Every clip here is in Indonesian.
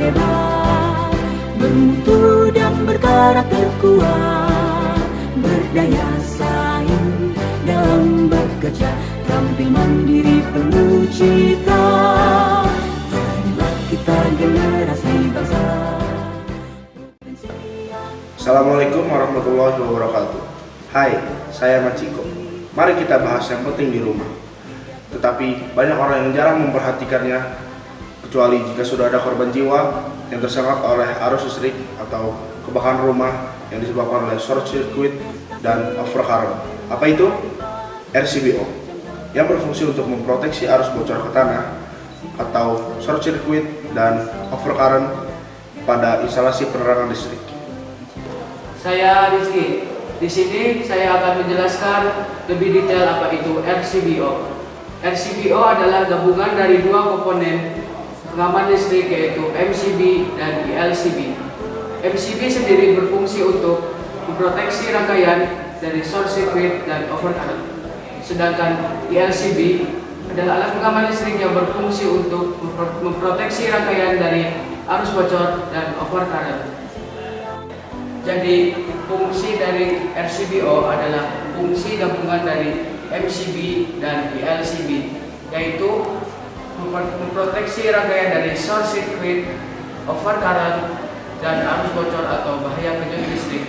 hebat, bermutu dan berkarakter kuat, berdaya saing dalam bekerja, tampil mandiri penuh cita. Inilah kita generasi bangsa. Assalamualaikum warahmatullahi wabarakatuh. Hai, saya Maciko. Mari kita bahas yang penting di rumah. Tetapi banyak orang yang jarang memperhatikannya, kecuali jika sudah ada korban jiwa yang tersengat oleh arus listrik atau kebakaran rumah yang disebabkan oleh short circuit dan overcurrent. Apa itu? RCBO, yang berfungsi untuk memproteksi arus bocor ke tanah atau short circuit dan overcurrent pada instalasi penerangan listrik. Saya Rizky. Di sini saya akan menjelaskan lebih detail apa itu RCBO. RCBO adalah gabungan dari dua komponen pengaman listrik, yaitu MCB dan ELCB. MCB sendiri berfungsi untuk memproteksi rangkaian dari short circuit dan overcurrent. Sedangkan ELCB adalah alat pengaman listrik yang berfungsi untuk memproteksi rangkaian dari arus bocor dan overcurrent. Jadi fungsi dari RCBO adalah fungsi gabungan dari MCB dan ELCB, yaitu memproteksi rangkaian dari short circuit, overcurrent, dan arus bocor atau bahaya kejut listrik.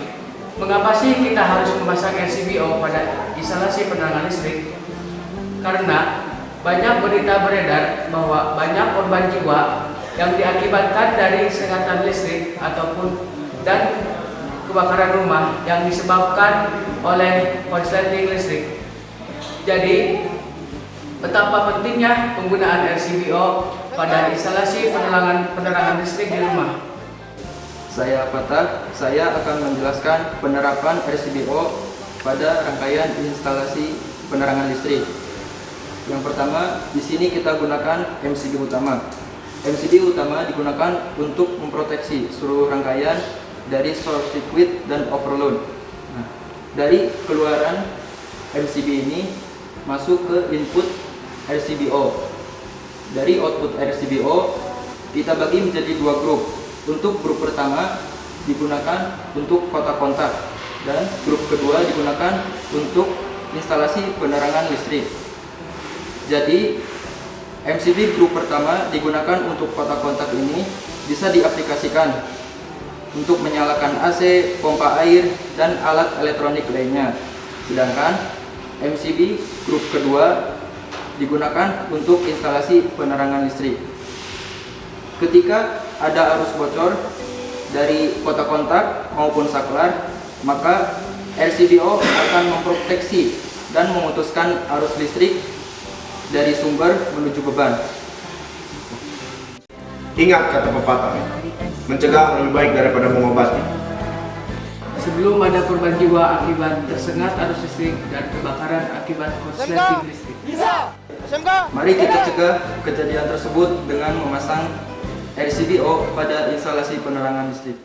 Mengapa sih kita harus memasang RCBO pada instalasi penerangan listrik? Karena banyak berita beredar bahwa banyak korban jiwa yang diakibatkan dari sengatan listrik ataupun dan kebakaran rumah yang disebabkan oleh korsleting listrik. Jadi, betapa pentingnya penggunaan RCBO pada instalasi penerangan listrik di rumah. Saya Fatah, saya akan menjelaskan penerapan RCBO pada rangkaian instalasi penerangan listrik. Yang pertama, di sini kita gunakan MCB utama. MCB utama digunakan untuk memproteksi seluruh rangkaian dari short circuit dan overload. Nah, dari keluaran MCB ini masuk ke input RCBO. Dari output RCBO kita bagi menjadi dua grup. Untuk grup pertama digunakan untuk kotak kontak dan grup kedua digunakan untuk instalasi penerangan listrik. Jadi MCB grup pertama digunakan untuk kotak kontak ini bisa diaplikasikan untuk menyalakan AC, pompa air, dan alat elektronik lainnya. Sedangkan MCB grup kedua digunakan untuk instalasi penerangan listrik. Ketika ada arus bocor dari kotak kontak maupun saklar, maka RCBO akan memproteksi dan memutuskan arus listrik dari sumber menuju beban. Ingat kata pepatah, mencegah lebih baik daripada mengobati. Sebelum ada korban jiwa akibat tersengat arus listrik dan kebakaran akibat korsleting listrik. Mari kita cegah kejadian tersebut dengan memasang RCBO pada instalasi penerangan listrik.